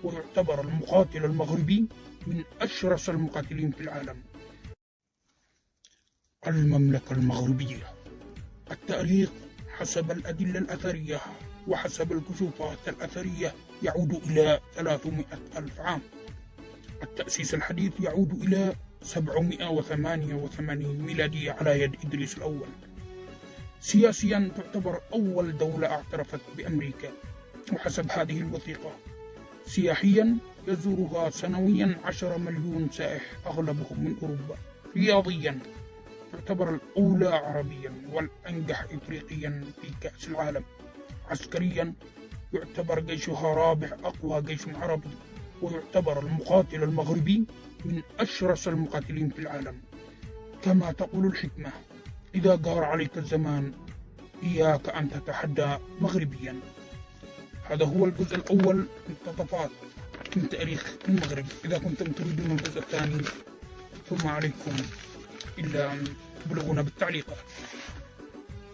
ويعتبر المقاتل المغربي من أشرس المقاتلين في العالم. المملكة المغربية. التاريخ حسب الأدلة الأثرية وحسب الكشوفات الأثرية يعود إلى 300,000 عام. التأسيس الحديث يعود إلى 788 ميلادية على يد إدريس الأول. سياسيا تعتبر أول دولة اعترفت بأمريكا وحسب هذه الوثيقة. سياحيا يزورها سنويا 10 مليون سائح أغلبهم من أوروبا. رياضيا تعتبر الأولى عربيا والأنجح إفريقيا في كأس العالم. عسكريا يعتبر جيشها رابع أقوى جيش عربي، ويعتبر المقاتل المغربي من أشرس المقاتلين في العالم. كما تقول الحكمة: إذا جار عليك الزمان إياك أن تتحدى مغربيا. هذا هو الجزء الأول مقتطفات من تاريخ المغرب. إذا كنتم تريدون الجزء الثاني ثم عليكم إلا أن تبلغونا بالتعليقات.